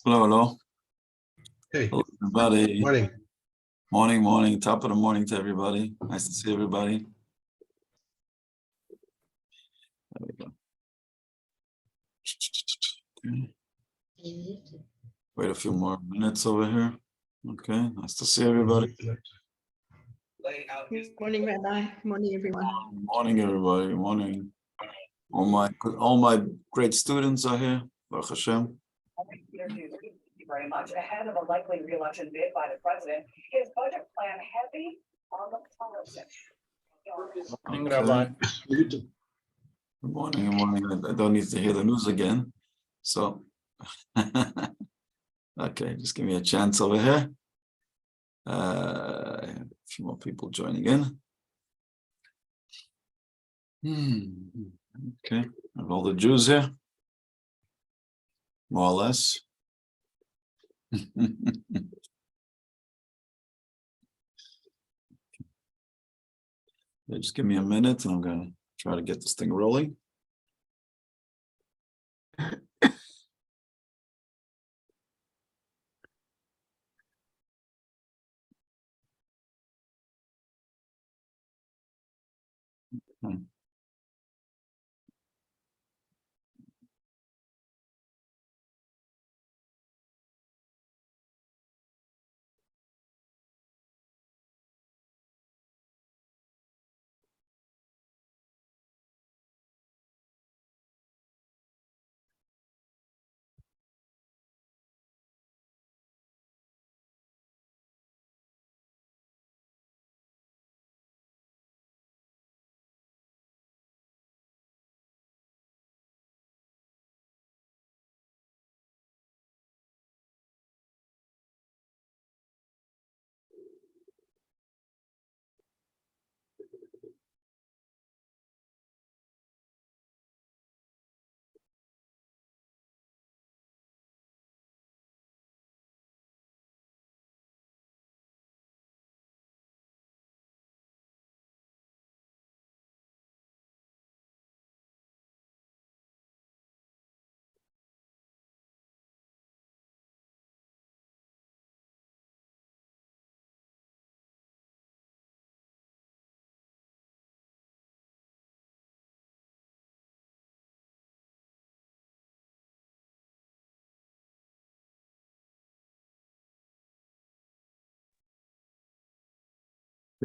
Hello, hello. Hey, Hello, everybody. morning. Morning. Top of the morning to everybody. Nice to see everybody. There we go. Okay. Wait a few more minutes over here. Okay, nice to see everybody. Morning, Rabbi. Morning, everyone. Morning, everybody. Morning. All my great students are here. Baruch Hashem. Thank you very much. Ahead of a likely re-election bid by the president, his budget plan heavy on the policy. Okay. Good morning. I don't need to hear the news again. So, okay, just give me a chance over here. A few more people joining in. Okay, I have all the Jews here, more or less. Yeah, just give me a minute and I'm going to try to get this thing rolling.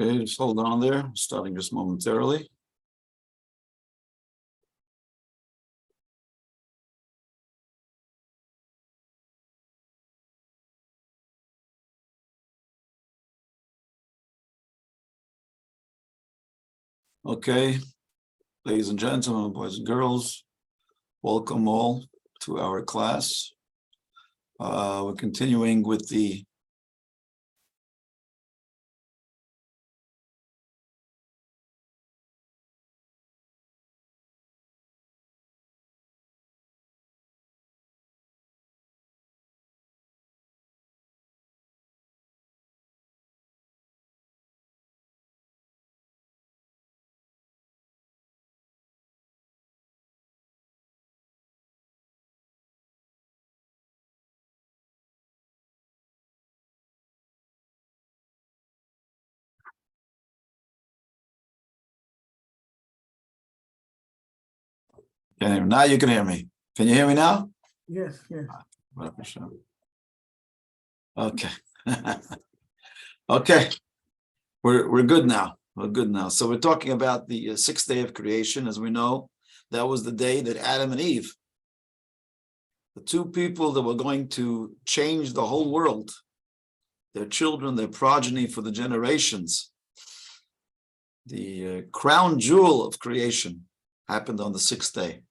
Okay, just hold on there, starting just momentarily. Okay, ladies and gentlemen, boys and girls, welcome all to our class. We're continuing with the now you can hear me. Can you hear me now? Yes. Okay. Okay. We're good now. So we're talking about the sixth day of creation. As we know, that was the day that Adam and Eve, the two people that were going to change the whole world, their children, their progeny for the generations, the crown jewel of creation happened on the sixth day.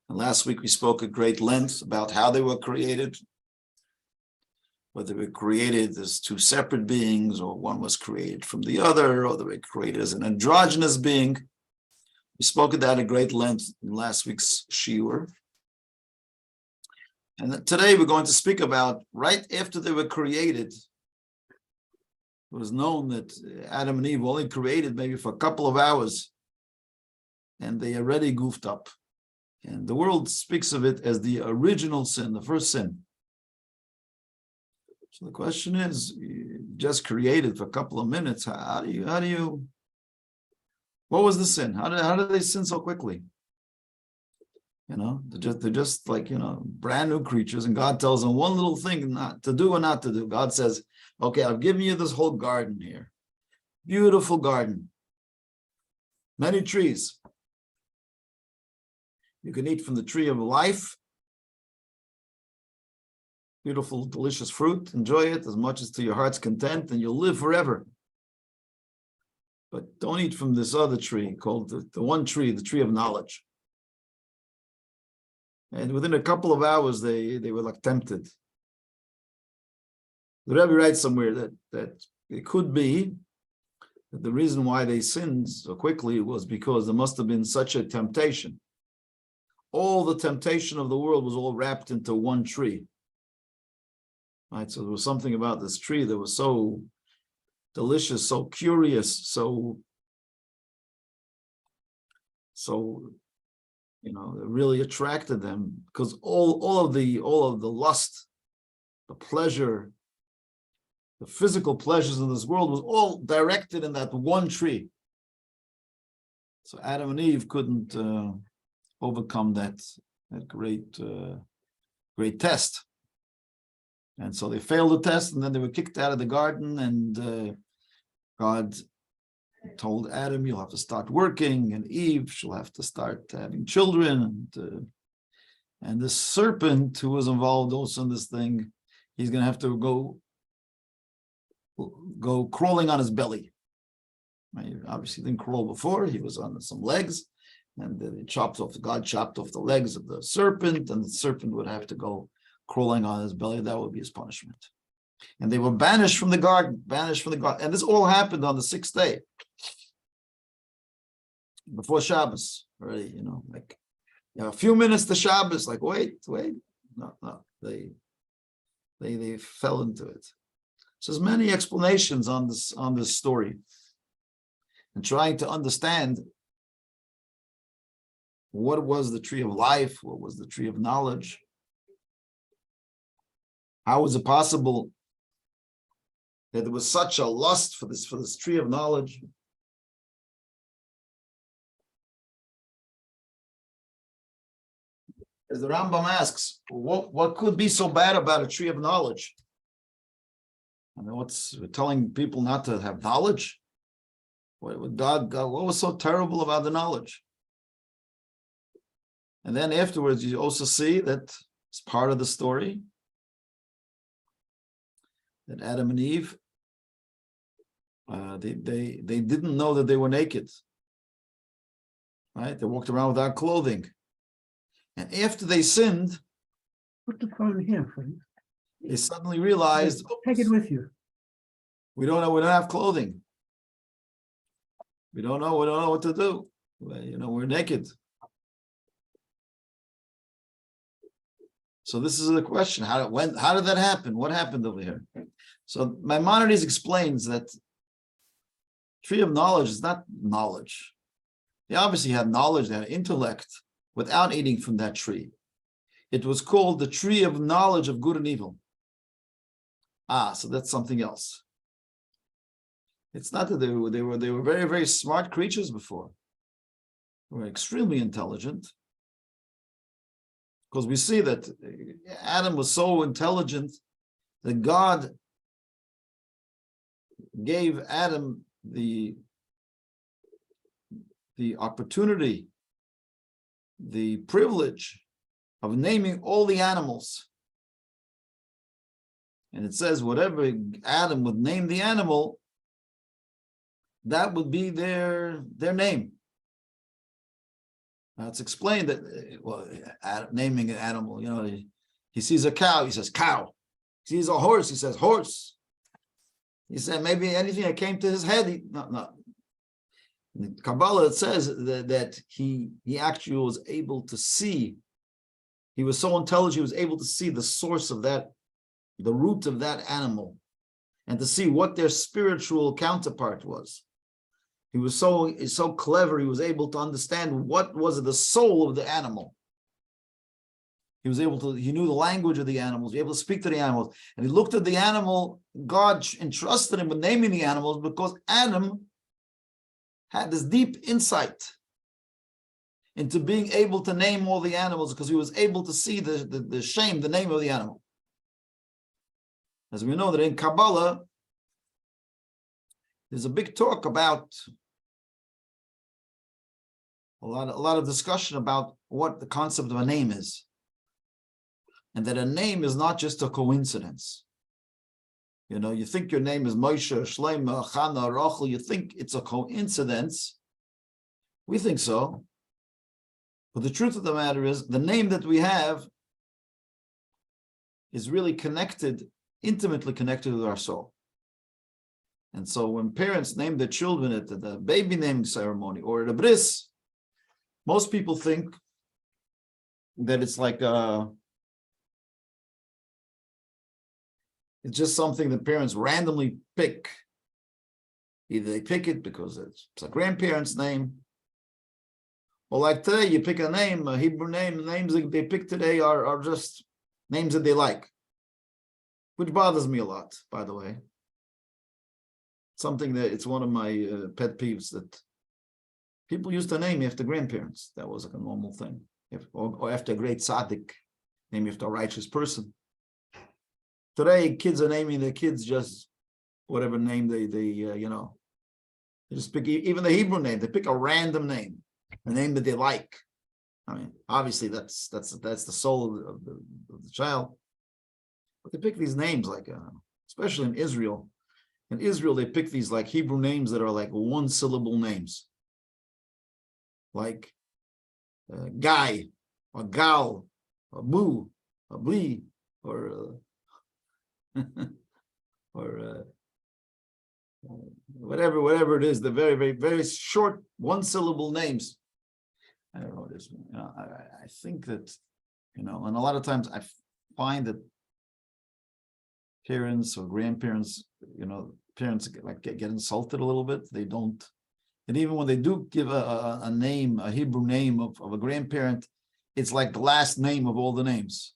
And last week we spoke at great length about how they were created, whether they were created as two separate beings, or one was created from the other, or they were created as an androgynous being. We spoke at that at great length in last week's shiur. And today we're going to speak about right after they were created. It was known that Adam and Eve were only created maybe for a couple of hours, and they already goofed up. And the world speaks of it as the original sin, the first sin. So the question is, you just created for a couple of minutes. How do you, what was the sin? How did they sin so quickly? They're just like, brand new creatures, and God tells them one little thing not to do or not to do. God says, okay, I've given you this whole garden here. Beautiful garden. Many trees. You can eat from the tree of life. Beautiful, delicious fruit. Enjoy it as much as to your heart's content, and you'll live forever. But don't eat from this other tree called the one tree, the tree of knowledge. And within a couple of hours, they were like tempted. The Rebbe writes somewhere that it could be that the reason why they sinned so quickly was because there must have been such a temptation. All the temptation of the world was all wrapped into one tree. Right? So there was something about this tree that was so delicious, so curious, so it really attracted them, because all of the lust, the pleasure, the physical pleasures of this world was all directed in that one tree. So Adam and Eve couldn't overcome that great test. And so they failed the test, and then they were kicked out of the garden, and God told Adam, you'll have to start working, and Eve, she'll have to start having children. And this serpent who was involved also in this thing, he's going to have to go crawling on his belly. He obviously didn't crawl before. He was on some legs, and then God chopped off the legs of the serpent, and the serpent would have to go crawling on his belly. That would be his punishment. And they were banished from the garden. And this all happened on the sixth day, before Shabbos already, a few minutes to Shabbos, like, wait, no, they fell into it. So there's many explanations on this story, and trying to understand what was the tree of life, what was the tree of knowledge. How was it possible that there was such a lust for this tree of knowledge? As the Rambam asks, what could be so bad about a tree of knowledge? We're telling people not to have knowledge? What was so terrible about the knowledge? And then afterwards, you also see that it's part of the story that Adam and Eve, they didn't know that they were naked. Right? They walked around without clothing. And after they sinned, put the phone here, please. They suddenly realized, take it with you. We don't have clothing. We don't know what to do. We're naked. So this is the question: how did that happen? What happened over here? So Maimonides explains that tree of knowledge is not knowledge. They obviously had knowledge, they had intellect without eating from that tree. It was called the tree of knowledge of good and evil. So that's something else. It's not that they were very, very smart creatures before. They were extremely intelligent. Because we see that Adam was so intelligent that God gave Adam the opportunity, the privilege of naming all the animals. And it says whatever Adam would name the animal, that would be their name. Now it's explained that, naming an animal, he sees a cow, he says cow. He sees a horse, he says horse. He said maybe anything that came to his head, no. In the Kabbalah, it says that he actually was able to see. He was so intelligent, he was able to see the source of that, the root of that animal, and to see what their spiritual counterpart was. He was so clever, he was able to understand what was the soul of the animal. he knew the language of the animals, he was able to speak to the animals. And he looked at the animal, God entrusted him with naming the animals because Adam had this deep insight into being able to name all the animals because he was able to see the name of the animal. As we know that in Kabbalah, there's a big talk about a lot of discussion about what the concept of a name is. And that a name is not just a coincidence. You know, you think your name is Moshe, Shlomo, Chana, Rachel, you think it's a coincidence. We think so. But the truth of the matter is, the name that we have is really connected, intimately connected with our soul. And so when parents name their children at the baby naming ceremony or at a bris, most people think that it's like it's just something that parents randomly pick. Either they pick it because it's a grandparent's name, or like today, you pick a name, a Hebrew name. The names that they pick today are just names that they like, which bothers me a lot, by the way. Something that it's one of my pet peeves that people used to name after grandparents. That was like a normal thing. Or after a great tzaddik, name after a righteous person. Today, kids are naming their kids just whatever name they just pick, even the Hebrew name. They pick a random name, a name that they like. I mean, obviously that's the soul of the child. But they pick these names like, especially in Israel. In Israel, they pick these like Hebrew names that are like one-syllable names, like Guy, or Gal, or Bu, or Bli, or or whatever it is. The very, very, very short one-syllable names. I don't know this. I think that, and a lot of times I find that parents or grandparents, parents get insulted a little bit. They don't, and even when they do give a name, a Hebrew name of a grandparent, it's like the last name of all the names,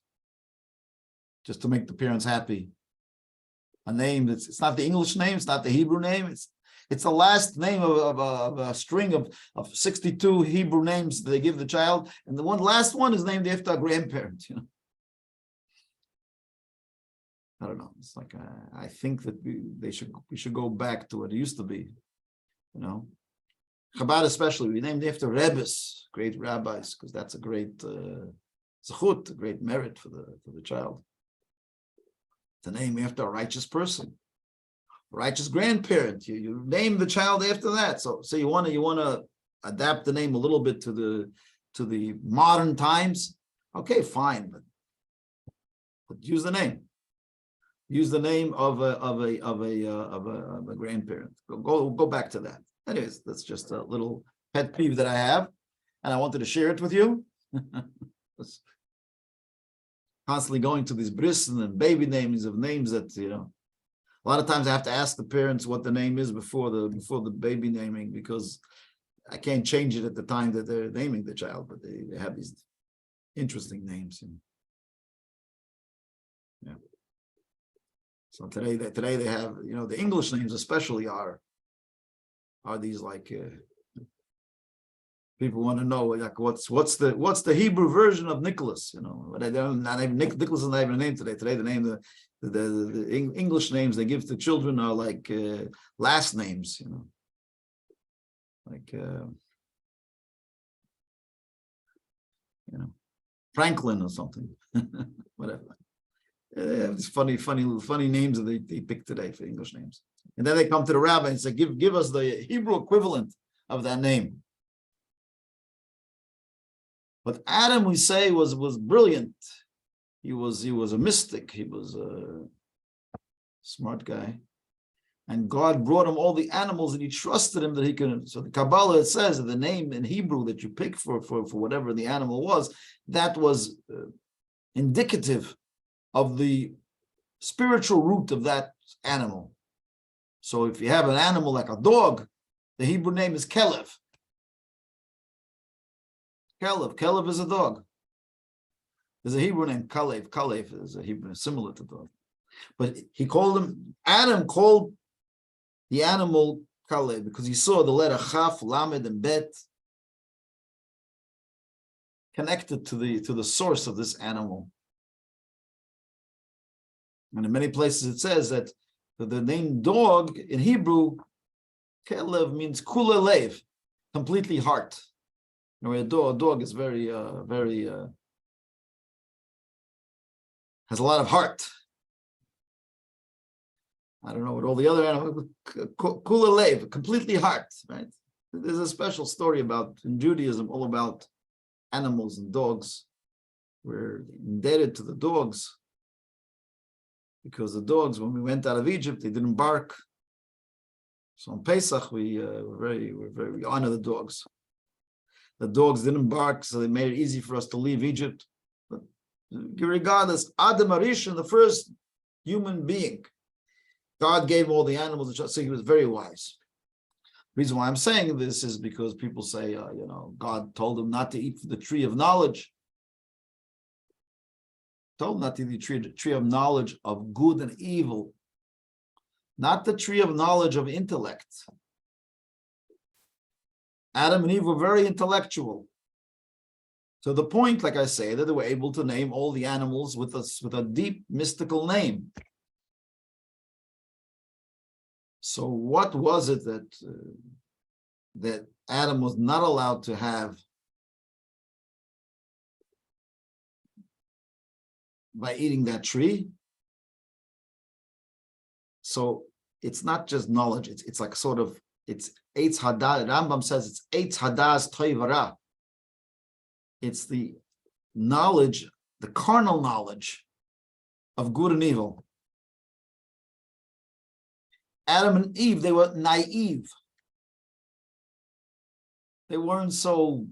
just to make the parents happy. A name it's not the English name, it's not the Hebrew name, it's the last name of a string of 62 Hebrew names that they give the child, and the last one is named after a grandparent. I don't know. It's like I think that we should go back to what it used to be. Chabad especially, we named after Rebbes, great rabbis, because that's a great zechut, a great merit for the child. To name after a righteous person, a righteous grandparent. You name the child after that. So you want to adapt the name a little bit to the modern times. Okay, fine, but use the name. Use the name of a grandparent. Go back to that. Anyways, that's just a little pet peeve that I have, and I wanted to share it with you. Constantly going to these bris and baby names of names that a lot of times I have to ask the parents what the name is before the baby naming, because I can't change it at the time that they're naming the child, but they have these interesting names. Yeah. So today they have, the English names especially are these like people want to know like what's the Hebrew version of Nicholas? Not even Nicholas is not even a name today. Today the name the English names they give to children are like last names. Like Franklin or something, whatever. These funny names that they pick today for English names. And then they come to the rabbi and say, give us the Hebrew equivalent of that name. But Adam, we say, was brilliant. He was a mystic. He was a smart guy. And God brought him all the animals and he trusted him that he could. So the Kabbalah, it says that the name in Hebrew that you pick for whatever the animal was, that was indicative of the spiritual root of that animal. So if you have an animal like a dog, the Hebrew name is Kelev. Kelev is a dog. There's a Hebrew named Kalev. Kalev is a Hebrew similar to dog. But he called him, Adam called the animal Kalev because he saw the letter Chaf, Lamed, and Bet connected to the source of this animal. And in many places it says that the name dog in Hebrew, Kalev, means Kula Lev, completely heart. You know, a dog is very has a lot of heart. I don't know what all the other animals, Kula Lev, completely heart, right? There's a special story about, in Judaism, all about animals and dogs. We're indebted to the dogs because the dogs, when we went out of Egypt, they didn't bark. So on Pesach, we honor the dogs. The dogs didn't bark, so they made it easy for us to leave Egypt. But regardless, Adam Arishon, the first human being, God gave all the animals, so he was very wise. The reason why I'm saying this is because people say, God told him not to eat from the tree of knowledge. Told him not to eat the tree of knowledge of good and evil, not the tree of knowledge of intellect. Adam and Eve were very intellectual. To the point, like I say, that they were able to name all the animals with a deep mystical name. So what was it that Adam was not allowed to have by eating that tree? So it's not just knowledge, it's like sort of, it's Eitz Hadas. Rambam says it's Eitz Hadas Toivara. It's the knowledge, the carnal knowledge of good and evil. Adam and Eve, they were naive. They weren't so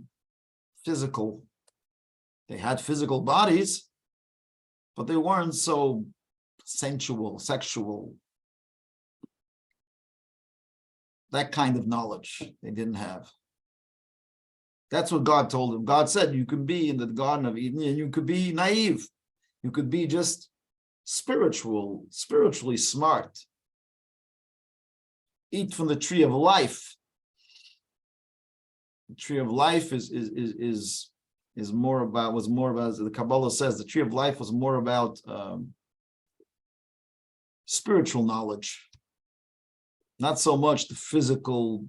physical. They had physical bodies, but they weren't so sensual, sexual. That kind of knowledge they didn't have. That's what God told them. God said you could be in the Garden of Eden and you could be naive. You could be just spiritually smart. Eat from the tree of life. The tree of life was more about, as the Kabbalah says, the tree of life was more about spiritual knowledge. Not so much the physical,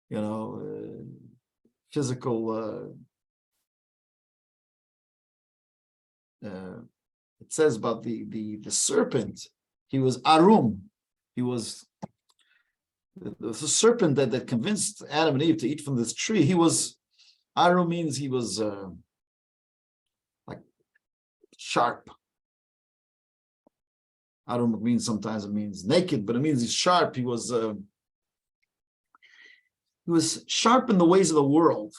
it says about the serpent, he was arum. He was the serpent that convinced Adam and Eve to eat from this tree. He was, arum means he was like sharp. Arum means, sometimes it means naked, but it means he's sharp. He was sharp in the ways of the world.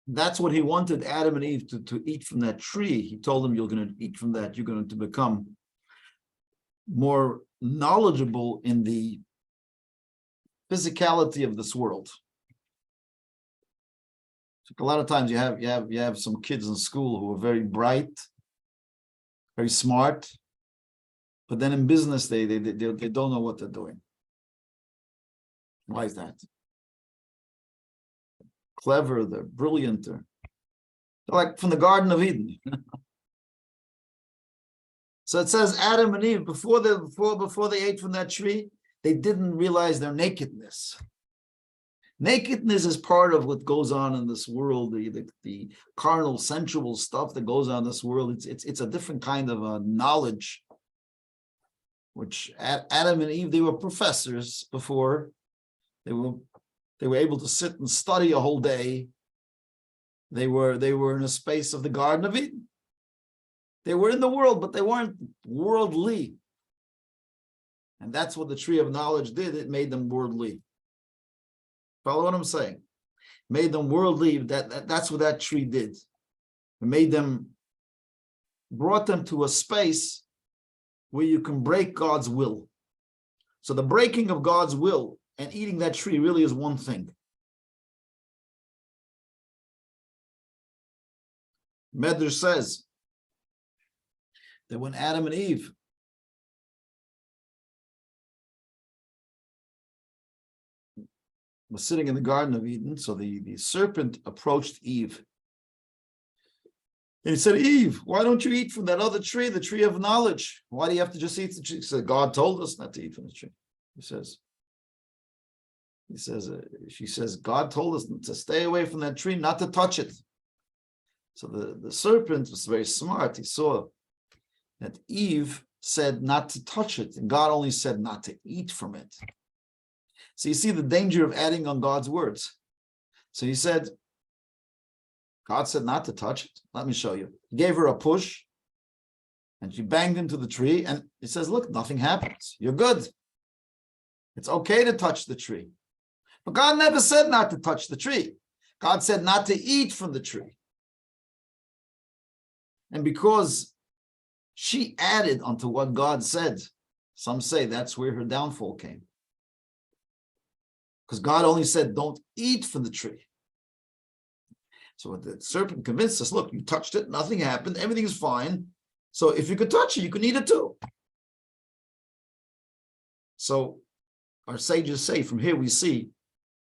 That's what he wanted Adam and Eve to eat from that tree. He told them, you're going to eat from that. You're going to become more knowledgeable in the physicality of this world. A lot of times you have some kids in school who are very bright, very smart, but then in business they don't know what they're doing. Why is that? Clever, they're brilliant, they're like from the Garden of Eden. So it says Adam and Eve, before they ate from that tree, they didn't realize their nakedness. Nakedness is part of what goes on in this world, the carnal, sensual stuff that goes on in this world. It's a different kind of knowledge, which Adam and Eve, they were professors before. They were able to sit and study a whole day. They were in a space of the Garden of Eden. They were in the world, but they weren't worldly. And that's what the tree of knowledge did. It made them worldly. Follow what I'm saying? Made them worldly. That's what that tree did. It brought them to a space where you can break God's will. So the breaking of God's will and eating that tree really is one thing. Medrash says that when Adam and Eve were sitting in the Garden of Eden, so the serpent approached Eve. And he said, Eve, why don't you eat from that other tree, the tree of knowledge? Why do you have to just eat the tree? He said, God told us not to eat from the tree. She says, God told us to stay away from that tree, not to touch it. So the serpent was very smart. He saw that Eve said not to touch it, and God only said not to eat from it. So you see the danger of adding on God's words. So he said, God said not to touch it. Let me show you. He gave her a push, and she banged into the tree, and he says, look, nothing happens. You're good. It's okay to touch the tree. But God never said not to touch the tree. God said not to eat from the tree. And because she added onto what God said, some say that's where her downfall came. Because God only said, don't eat from the tree. So the serpent convinced us, look, you touched it, nothing happened, everything's fine. So if you could touch it, you could eat it too. So our sages say, from here we see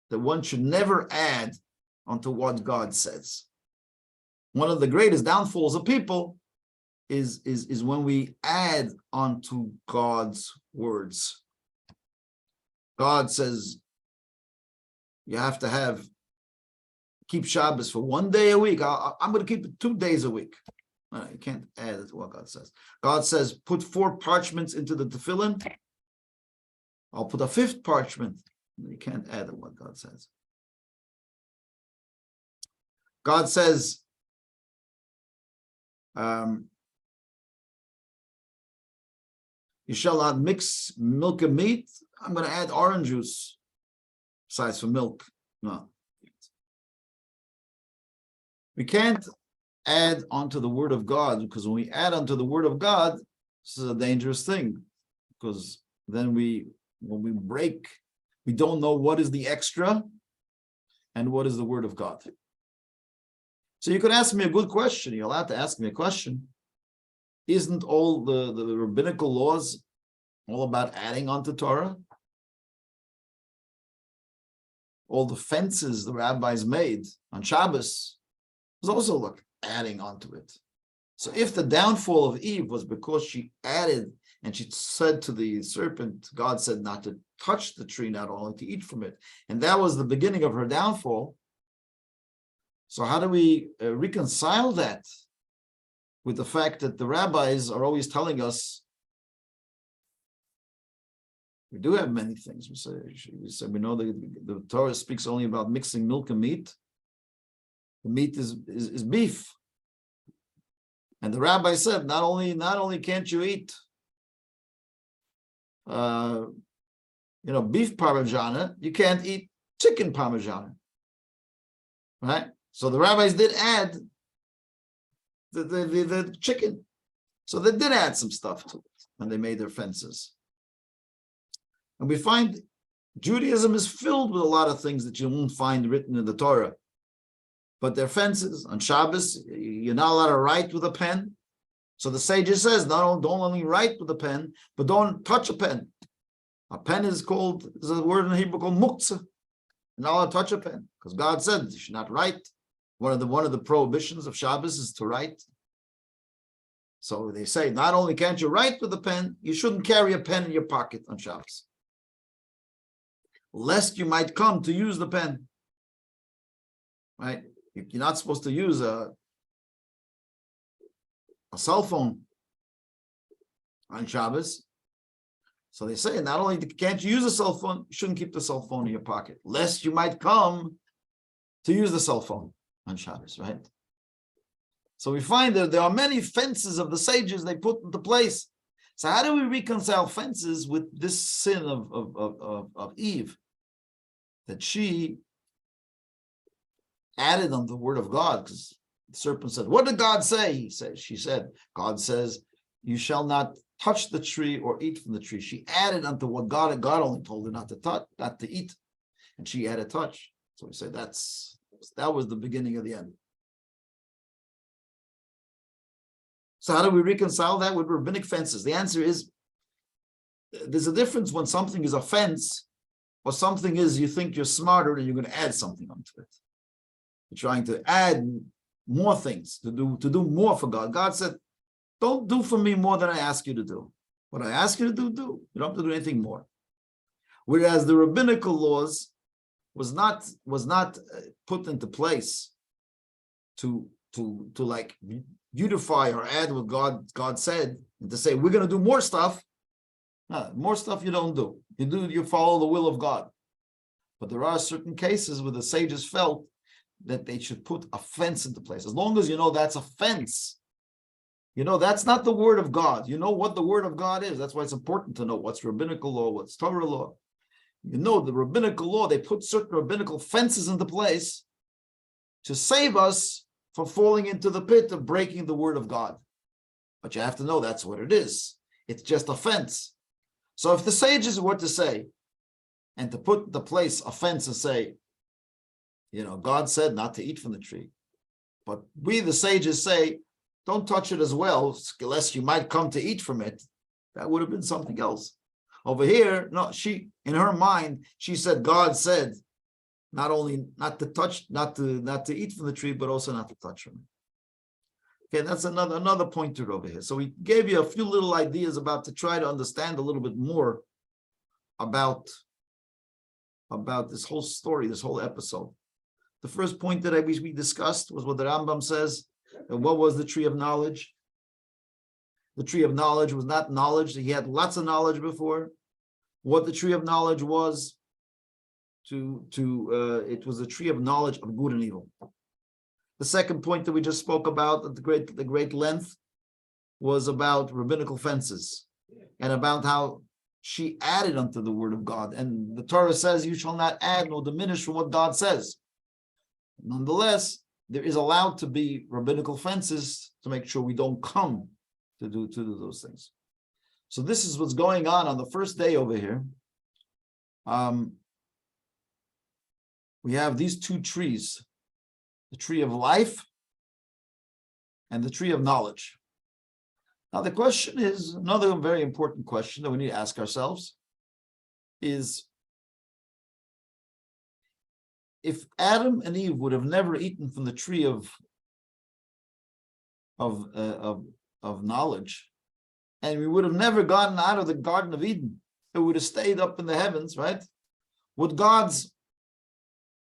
that one should never add onto what God says. One of the greatest downfalls of people is when we add onto God's words. God says you have to keep Shabbos for 1 day a week. I'm going to keep it 2 days a week. You can't add it to what God says. God says, put 4 parchments into the tefillin. I'll put a 5th parchment. You can't add to what God says. God says, you shall not mix milk and meat. I'm going to add orange juice besides for milk. No. We can't add onto the word of God, because when we add onto the word of God, this is a dangerous thing, because then when we break, we don't know what is the extra and what is the word of God. So you could ask me a good question. You're allowed to ask me a question. Isn't all the rabbinical laws all about adding onto Torah? All the fences the rabbis made on Shabbos was also adding onto it. So if the downfall of Eve was because she added and she said to the serpent, God said not to touch the tree, not only to eat from it, and that was the beginning of her downfall. So how do we reconcile that with the fact that the rabbis are always telling us, we do have many things. We say we know that the Torah speaks only about mixing milk and meat. The meat is beef. And the rabbi said, not only can't you eat beef parmigiana, you can't eat chicken parmigiana. Right? So the rabbis did add the chicken. So they did add some stuff to it when they made their fences. And we find Judaism is filled with a lot of things that you won't find written in the Torah. But their fences on Shabbos, you're not allowed to write with a pen. So the sages says, don't only write with a pen, but don't touch a pen. A pen is a word in Hebrew called muktzah. You're not allowed to touch a pen, because God said you should not write. One of the prohibitions of Shabbos is to write. So they say, not only can't you write with a pen, you shouldn't carry a pen in your pocket on Shabbos, lest you might come to use the pen. Right? You're not supposed to use a cell phone on Shabbos. So they say, not only can't you use a cell phone, you shouldn't keep the cell phone in your pocket, lest you might come to use the cell phone on Shabbos, right? So we find that there are many fences of the sages they put into place. So how do we reconcile fences with this sin of Eve? That she added on the word of God, because the serpent said, what did God say? She said, God says, you shall not touch the tree or eat from the tree. She added unto what God only told her not to touch, not to eat. And she had a touch. So we say that was the beginning of the end. So how do we reconcile that with rabbinic fences? The answer is, there's a difference when something is a fence or something is you think you're smarter and you're going to add something onto it. You're trying to add more things, to do more for God. God said, don't do for me more than I ask you to do. What I ask you to do, do. You don't have to do anything more. Whereas the rabbinical laws was not put into place to like beautify or add what God said, and to say we're going to do more stuff. No, more stuff you don't do. You follow the will of God. But there are certain cases where the sages felt that they should put a fence into place. As long as you know that's a fence, you know that's not the word of God. You know what the word of God is. That's why it's important to know what's rabbinical law, what's Torah law. You know the rabbinical law, they put certain rabbinical fences into place to save us from falling into the pit of breaking the word of God. But you have to know that's what it is. It's just a fence. So if the sages were to say, and to put the place a fence and say, God said not to eat from the tree, but we, the sages, say, don't touch it as well, unless you might come to eat from it, that would have been something else. Over here, no, in her mind, she said, God said, not only not to touch, not to eat from the tree, but also not to touch from it. Okay, that's another pointer over here. So we gave you a few little ideas about to try to understand a little bit more about this whole story, this whole episode. The first point that we discussed was what the Rambam says, and what was the tree of knowledge? The tree of knowledge was not knowledge. He had lots of knowledge before. What the tree of knowledge was, it was a tree of knowledge of good and evil. The second point that we just spoke about at the great length was about rabbinical fences and about how she added unto the word of God. And the Torah says, you shall not add nor diminish from what God says. Nonetheless, there is allowed to be rabbinical fences to make sure we don't come to do those things. So this is what's going on the first day over here. We have these two trees, the tree of life and the tree of knowledge. Now the question is, another very important question that we need to ask ourselves is, if Adam and Eve would have never eaten from the tree of knowledge, and we would have never gotten out of the Garden of Eden, it would have stayed up in the heavens, right? Would God's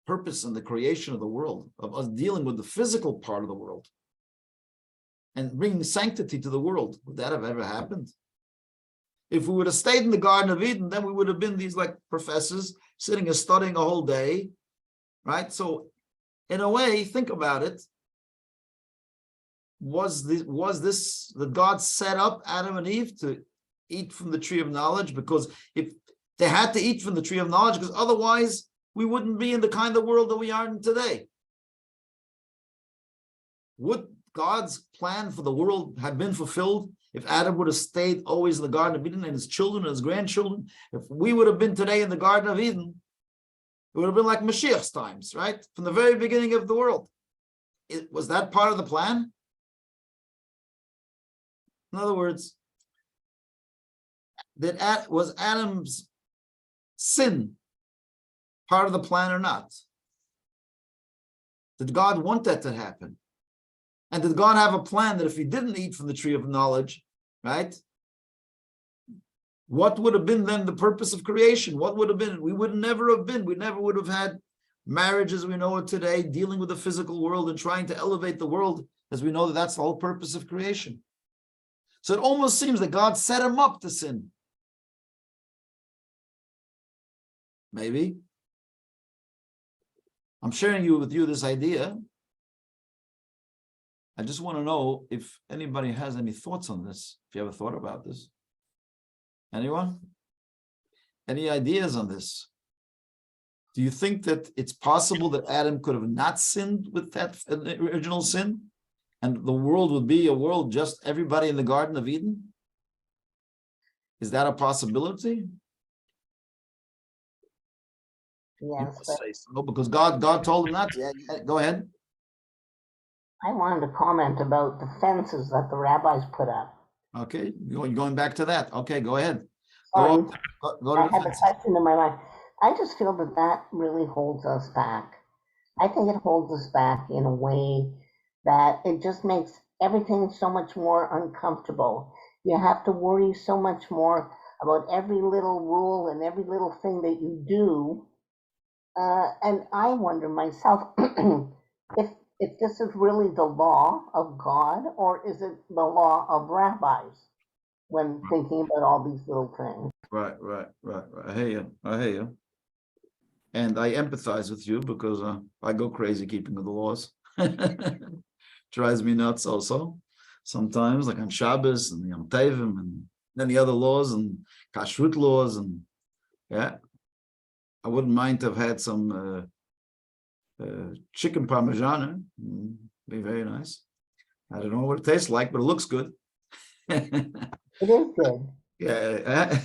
purpose in the creation of the world, of us dealing with the physical part of the world and bringing sanctity to the world, would that have ever happened? If we would have stayed in the Garden of Eden, then we would have been these like professors sitting and studying a whole day, right? So in a way, think about it. Was this that God set up Adam and Eve to eat from the tree of knowledge? Because if they had to eat from the tree of knowledge, because otherwise we wouldn't be in the kind of world that we are in today. Would God's plan for the world have been fulfilled if Adam would have stayed always in the Garden of Eden, and his children and his grandchildren? If we would have been today in the Garden of Eden, it would have been like Mashiach's times, right? From the very beginning of the world. Was that part of the plan? In other words, was Adam's sin part of the plan or not? Did God want that to happen? And did God have a plan that if he didn't eat from the tree of knowledge, right? What would have been then the purpose of creation? What would have been? We would never have been. We never would have had marriage as we know it today, dealing with the physical world and trying to elevate the world as we know that that's the whole purpose of creation. So it almost seems that God set him up to sin. Maybe. I'm sharing with you this idea. I just want to know if anybody has any thoughts on this. If you ever thought about this. Anyone? Any ideas on this? Do you think that it's possible that Adam could have not sinned with that original sin? And the world would be a world just everybody in the Garden of Eden? Is that a possibility? Yes, Say so, because God told him not to. Yeah, go ahead. I wanted to comment about the fences that the rabbis put up. Okay, going back to that. Okay, go ahead. Sorry, Go to I the had a fences. question in my mind. I just feel that that really holds us back. I think it holds us back in a way that it just makes everything so much more uncomfortable. You have to worry so much more about every little rule and every little thing that you do. And I wonder myself if this is really the law of God or is it the law of rabbis when thinking about all these little things. Right. I hear you. And I empathize with you because I go crazy keeping the laws. Drives me nuts also. Sometimes, like on Shabbos and Yom Tovim and any other laws and kashrut laws and yeah. I wouldn't mind to have had some chicken parmesan. Be very nice. I don't know what it tastes like, but it looks good. It is good. Yeah,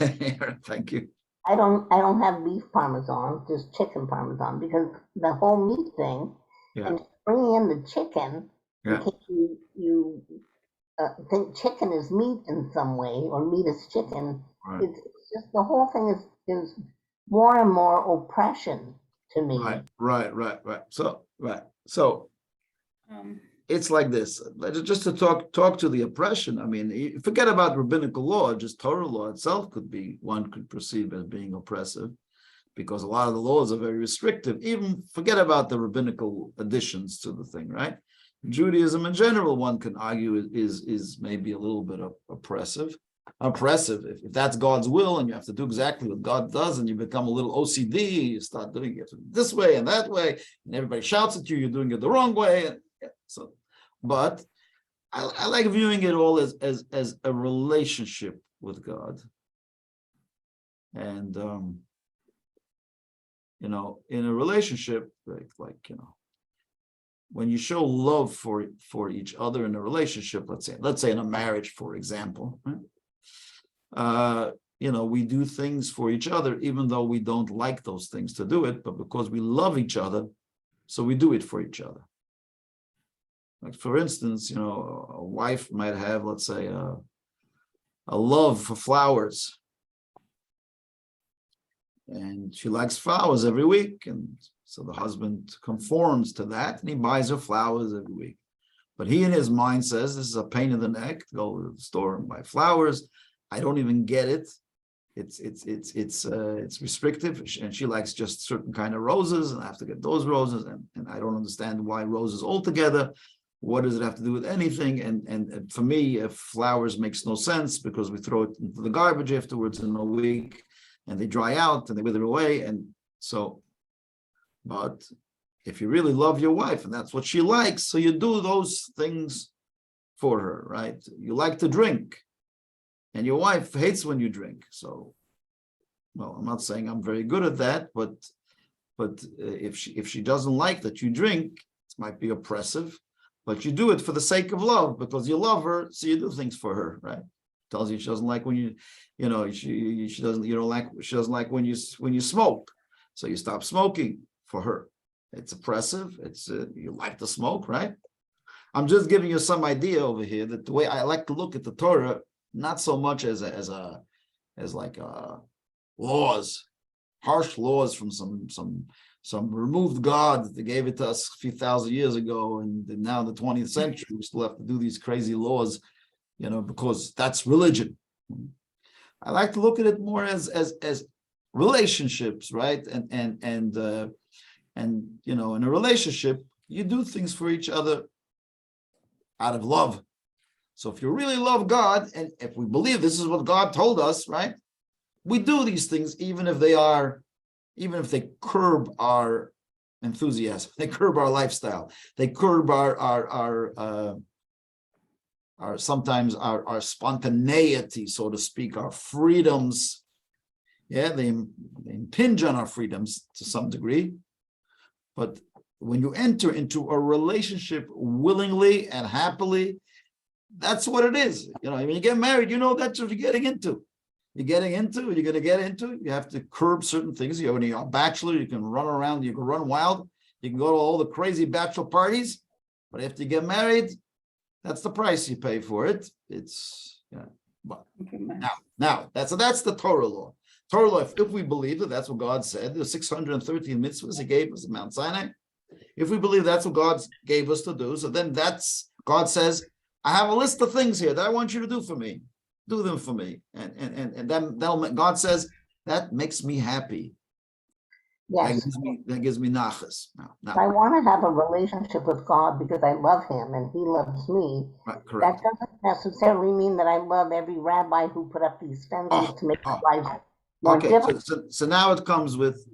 thank you. I don't have beef parmesan, just chicken parmesan because the whole meat thing Yeah, and bringing in the chicken in yeah, case you think chicken is meat in some way or meat is chicken. right, It's just the whole thing is more and more oppression to me. right. So it's like this. Just to talk to the oppression. I mean, forget about rabbinical law. Just Torah law itself one could perceive as being oppressive, because a lot of the laws are very restrictive. Even forget about the rabbinical additions to the thing, right? Judaism in general, one can argue, is maybe a little bit oppressive. If that's God's will and you have to do exactly what God does and you become a little OCD, you start doing it this way and that way, and everybody shouts at you, you're doing it the wrong way. And yeah, but I like viewing it all as a relationship with God. And in a relationship, like when you show love for each other in a relationship, let's say in a marriage, for example, right? We do things for each other, even though we don't like those things to do it, but because we love each other, so we do it for each other. Like, for instance, a wife might have, let's say, a love for flowers, and she likes flowers every week, and so the husband conforms to that, and he buys her flowers every week. But he, in his mind, says, this is a pain in the neck to go to the store and buy flowers. I don't even get it. It's restrictive, and she likes just certain kind of roses, and I have to get those roses, and I don't understand why roses altogether. What does it have to do with anything? And for me, flowers makes no sense because we throw it into the garbage afterwards in a week, and they dry out and they wither away. And so, but if you really love your wife and that's what she likes, so you do those things for her, right? You like to drink, and your wife hates when you drink. So, well, I'm not saying I'm very good at that, but if she doesn't like that you drink, it might be oppressive. But you do it for the sake of love, because you love her, so you do things for her, right? Tells you she doesn't like when she doesn't like when you smoke, so you stop smoking for her. It's oppressive. It's you like to smoke, right? I'm just giving you some idea over here that the way I like to look at the Torah, not so much as laws, harsh laws from some removed God that they gave it to us a few thousand years ago, and now in the 20th century we still have to do these crazy laws, because that's religion. I like to look at it more as relationships, right? And in a relationship, you do things for each other out of love. So if you really love God, and if we believe this is what God told us, right, we do these things even if they curb our enthusiasm, they curb our lifestyle, they curb our sometimes our spontaneity, so to speak, our freedoms. Yeah, they impinge on our freedoms to some degree. But when you enter into a relationship willingly and happily, that's what it is. When you get married, that's what you're getting into. You're going to get into, you have to curb certain things. When you're a bachelor, you can run around, you can run wild, you can go to all the crazy bachelor parties, But after you get married, that's the price you pay for it. It's but now that's the Torah law. Torah law, if we believe that that's what God said, the 613 mitzvahs He gave us at Mount Sinai. If we believe that's what God gave us to do, so then that's God says, I have a list of things here that I want you to do for me. Do them for me. And then God says, that makes me happy. Yes. That gives me nachas. I want to have a relationship with God because I love Him and He loves me. Right, correct. That doesn't necessarily mean that I love every rabbi who put up these fences to make life more difficult. So now it comes with,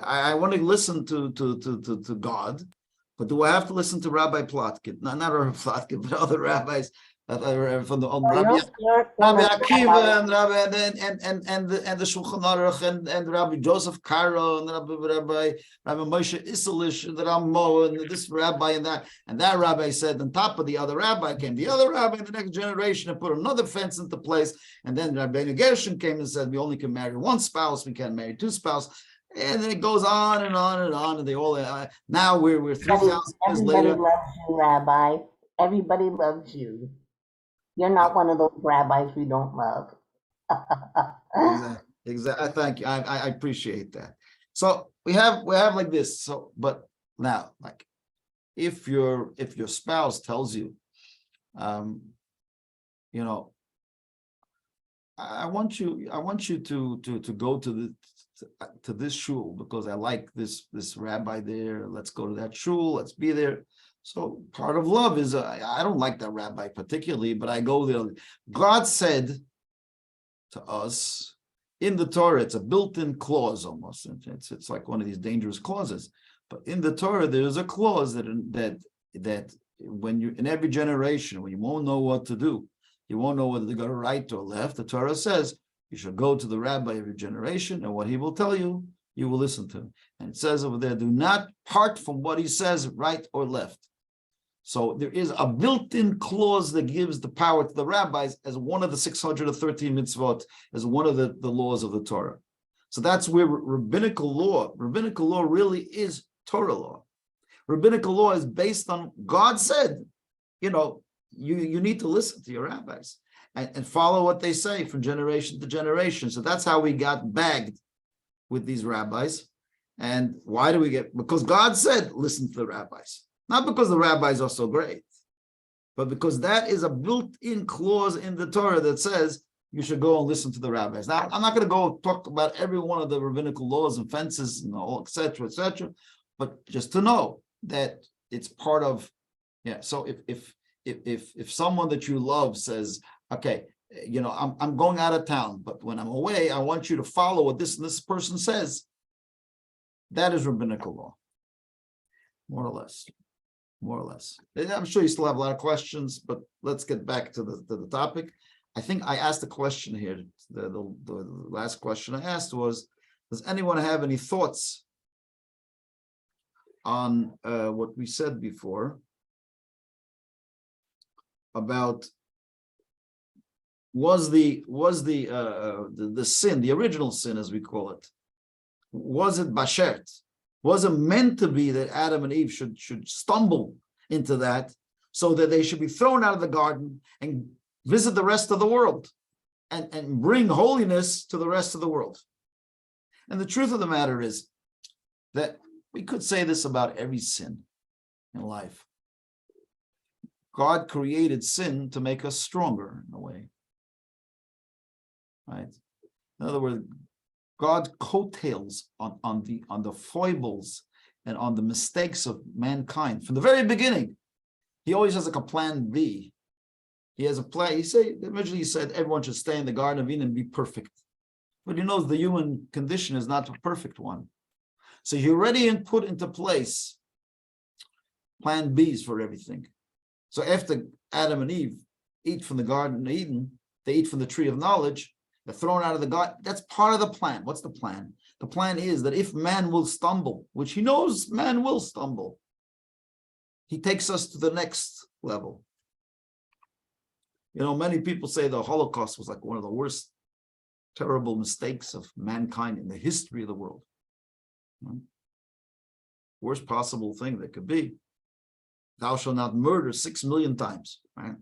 I want to listen to God, but do I have to listen to Rabbi Plotkin? Not Rabbi Plotkin, but other rabbis from the Rabbi Akiva and Rabbi and the Shulchan Aruch and Rabbi Joseph Caro and Rabbi Moshe Isserlish and the Ramo and this rabbi and that rabbi said on top of the other rabbi came the other rabbi in the next generation and put another fence into place, and then Rabbi Gershon came and said we only can marry one spouse, we can't marry two spouses. And then it goes on and on and on, and they all now we're 3,000 years later. Everybody loves you, Rabbi. Everybody loves you. You're not one of those rabbis we don't love. Exactly. Thank you. I appreciate that. So we have like this. So, but now, like, if your spouse tells you, I want you to go to this shul because I like this rabbi there. Let's go to that shul. Let's be there. So part of love is I don't like that rabbi particularly, but I go there. God said to us in the Torah, it's a built-in clause almost. It's like one of these dangerous clauses. But in the Torah, there is a clause that when you in every generation, when you won't know what to do, you won't know whether to go right or left. The Torah says you should go to the rabbi every generation, and what he will tell you, you will listen to him. And it says over there, do not part from what he says, right or left. So there is a built-in clause that gives the power to the rabbis as one of the 613 mitzvot, as one of the laws of the Torah. So that's where rabbinical law really is Torah law. Rabbinical law is based on God said, you need to listen to your rabbis and follow what they say from generation to generation. So that's how we got bagged with these rabbis. And why do we get? Because God said, listen to the rabbis. Not because the rabbis are so great, but because that is a built-in clause in the Torah that says you should go and listen to the rabbis. Now, I'm not going to go talk about every one of the rabbinical laws and fences and all, et cetera, but just to know that it's part of, so if someone that you love says, okay, I'm going out of town, but when I'm away, I want you to follow what this and this person says. That is rabbinical law, more or less. I'm sure you still have a lot of questions, but let's get back to the topic. I think I asked a question here. The last question I asked was, does anyone have any thoughts on what we said before about was the sin, the original sin as we call it, was it bashert? Was it meant to be that Adam and Eve should stumble into that so that they should be thrown out of the garden and visit the rest of the world and bring holiness to the rest of the world? And the truth of the matter is that we could say this about every sin in life. God created sin to make us stronger in a way. Right? In other words, God coattails on the foibles and on the mistakes of mankind from the very beginning. He always has like a plan B. He has a plan. Originally he said everyone should stay in the Garden of Eden and be perfect. But he knows the human condition is not a perfect one. So he already put into place plan Bs for everything. So after Adam and Eve eat from the Garden of Eden, they eat from the tree of knowledge, they're thrown out of the garden. That's part of the plan. What's the plan? The plan is that if man will stumble, which he knows man will stumble, he takes us to the next level. Many people say the Holocaust was like one of the worst, terrible mistakes of mankind in the history of the world. Worst possible thing that could be. thou shalt not murder 6 million times, right?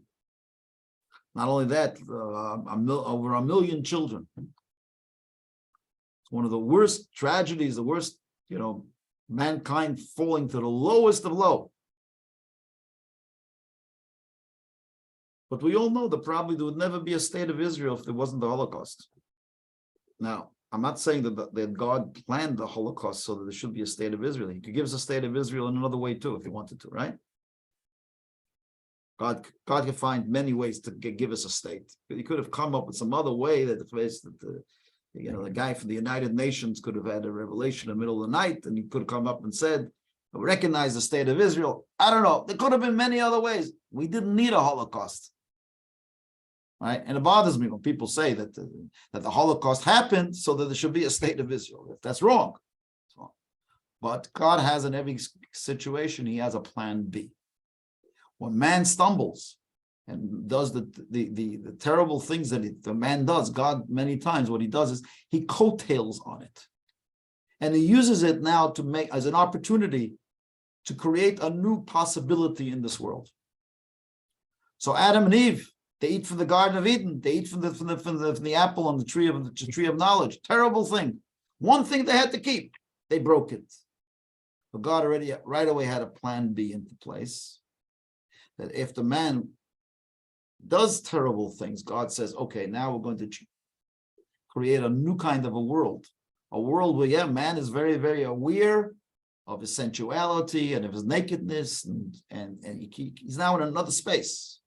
Not only that, over 1 million children. It's one of the worst tragedies, the worst, mankind falling to the lowest of low. But we all know that probably there would never be a state of Israel if there wasn't the Holocaust. Now, I'm not saying that God planned the Holocaust so that there should be a state of Israel. He could give us a state of Israel in another way too, if he wanted to, right? God can find many ways to give us a state. He could have come up with some other way that the guy from the United Nations could have had a revelation in the middle of the night, and he could have come up and said, recognize the state of Israel. I don't know. There could have been many other ways. We didn't need a Holocaust. Right? And it bothers me when people say that the Holocaust happened so that there should be a state of Israel. That's wrong. It's wrong. But God has in every situation, he has a plan B. When man stumbles and does the terrible things that the man does, God many times what he does is he coattails on it. And he uses it now to make as an opportunity to create a new possibility in this world. So Adam and Eve, they eat from the Garden of Eden. They eat from the apple on the tree of knowledge. Terrible thing. One thing they had to keep. They broke it. But God already right away had a plan B into place. That if the man does terrible things, God says, okay, now we're going to create a new kind of a world where, man is very, very aware of his sensuality and of his nakedness, and he's now in another space.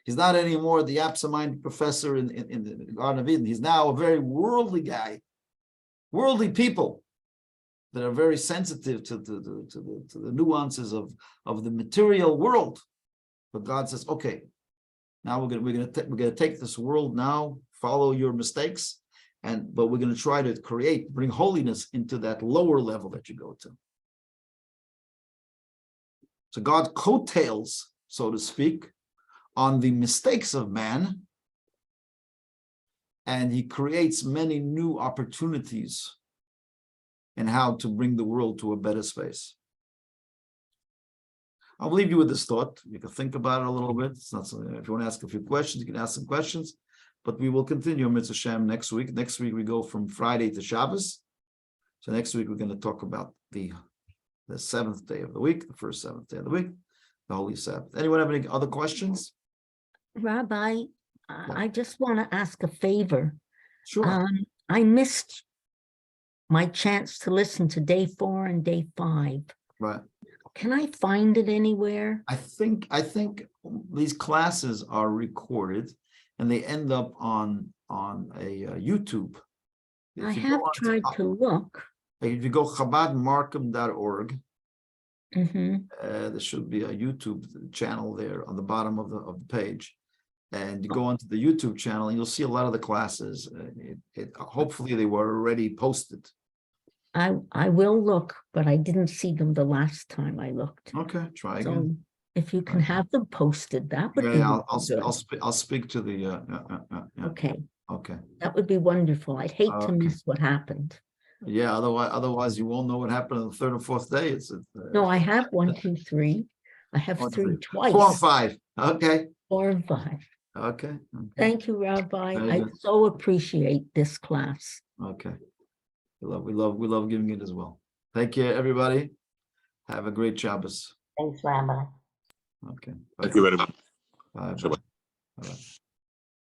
He's not anymore the absent-minded professor in the Garden of Eden. He's now a very worldly guy, worldly people that are very sensitive to the nuances of the material world. But God says, okay, now we're gonna take this world now, follow your mistakes, but we're gonna try to bring holiness into that lower level that you go to. So God coattails, so to speak, on the mistakes of man, and he creates many new opportunities in how to bring the world to a better space. I'll leave you with this thought. You can think about it a little bit. It's not something, if you want to ask a few questions, you can ask some questions, but we will continue Mitzvah Shem next week. Next week we go from Friday to Shabbos. So next week we're going to talk about the seventh day of the week, the first seventh day of the week, the Holy Sabbath. Anyone have any other questions? Rabbi, I just want to ask a favor. Sure. I missed my chance to listen to day 4 and day 5. Right. Can I find it anywhere? I think these classes are recorded and they end up on a YouTube. I have tried to look. If you go chabadmarkham.org, Mm-hmm. there should be a YouTube channel there on the bottom of the page. And you go onto the YouTube channel and you'll see a lot of the classes. Hopefully they were already posted. I will look, but I didn't see them the last time I looked. Okay, try So again. if you can have them posted, that would be good. I'll speak to the Okay, okay. that would be wonderful. I'd hate to Okay. miss what happened. Yeah, otherwise you won't know what happened on the third or fourth day. No, I have 1, 2, 3. I have 3 twice. 4 and 5. Okay. 4 and 5. Okay. Thank you, Rabbi. Very I good. so appreciate this class. Okay. We love giving it as well. Thank you, everybody. Have a great Shabbos. Thanks, Rabbi. Okay. Thank you very much. Bye.